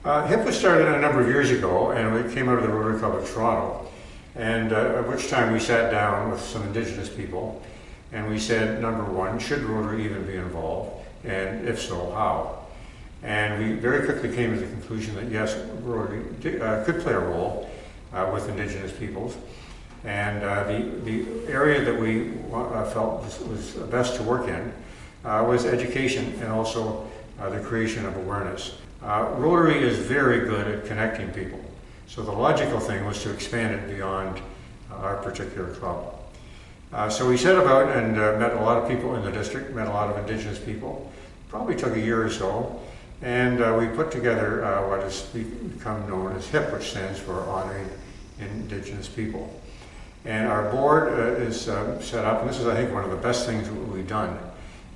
HIP was started a number of years ago, and we came out of the Rotary Club of Toronto, and at which time we sat down with some Indigenous people, and we said, number one, should Rotary even be involved, and if so, how? And we very quickly came to the conclusion that yes, Rotary could play a role with Indigenous peoples, and the area that we felt was best to work in was education and also the creation of awareness. Rotary is very good at connecting people, so the logical thing was to expand it beyond our particular club. So we set about and met a lot of people in the district, met a lot of Indigenous people. Probably took a year or so, and we put together what has become known as HIP, which stands for Honoring Indigenous People. And our board is set up, and this is, I think, one of the best things that we've done,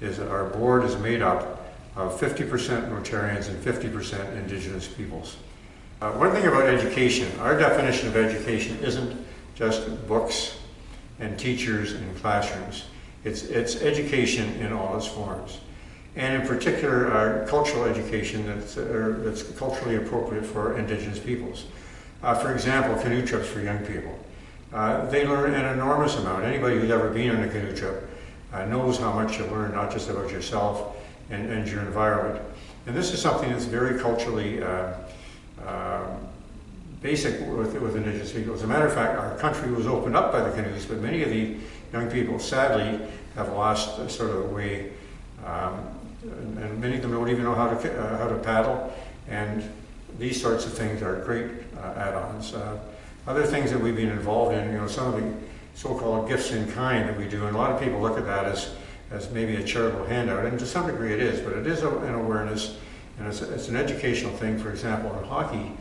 is that our board is made up of 50% Rotarians and 50% Indigenous peoples. One thing about education, our definition of education isn't just books and teachers and classrooms. It's education in all its forms. And in particular, cultural education that's culturally appropriate for Indigenous peoples. For example, canoe trips for young people. They learn an enormous amount. Anybody who's ever been on a canoe trip knows how much you learn, not just about yourself and your environment. And this is something that's very culturally basic with Indigenous people. As a matter of fact, our country was opened up by the canoes, but many of the young people, sadly, have lost sort of the way, and many of them don't even know how to paddle, and these sorts of things are great add-ons. Other things that we've been involved in, some of the so-called gifts in kind that we do, and a lot of people look at that as maybe a charitable handout, and to some degree it is, but it is an awareness, and it's an educational thing. For example, in hockey,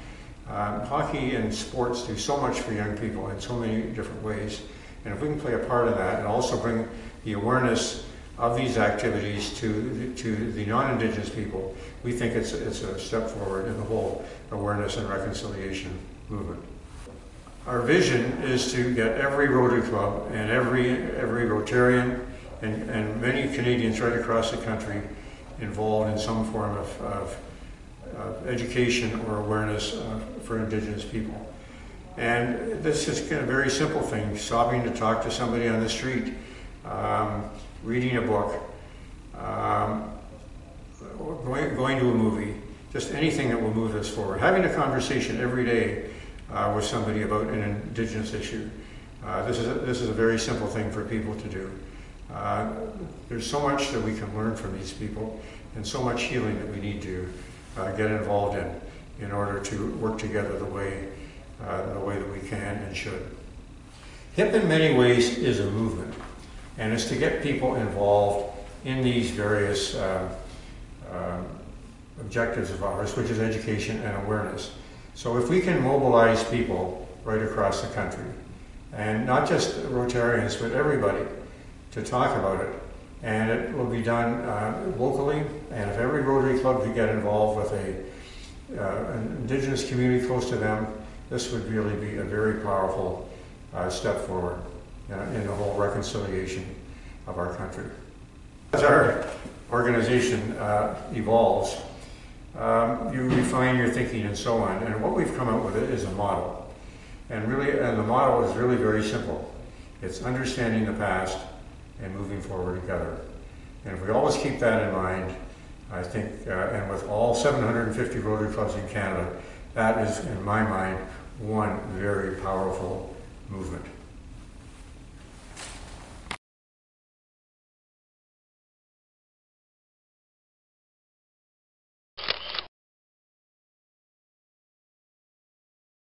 hockey and sports do so much for young people in so many different ways, and if we can play a part of that and also bring the awareness of these activities to the non-Indigenous people, we think it's a step forward in the whole awareness and reconciliation movement. Our vision is to get every Rotary Club and every Rotarian and many Canadians right across the country involved in some form of education or awareness for Indigenous people. And this is a very simple thing: stopping to talk to somebody on the street, reading a book, going to a movie, just anything that will move us forward. Having a conversation every day with somebody about an Indigenous issue. This is a very simple thing for people to do. There's so much that we can learn from these people, and so much healing that we need to get involved in order to work together the way that we can and should. HIP in many ways is a movement, and it's to get people involved in these various objectives of ours, which is education and awareness. So if we can mobilize people right across the country, and not just Rotarians, but everybody, to talk about it, and it will be done locally, and if every Rotary Club could get involved with an Indigenous community close to them, this would really be a very powerful step forward in the whole reconciliation of our country. As our organization evolves, you refine your thinking and so on, and what we've come up with is a model. And the model is really very simple. It's understanding the past and moving forward together. And if we always keep that in mind, I think, and with all 750 Rotary Clubs in Canada, that is, in my mind, one very powerful movement.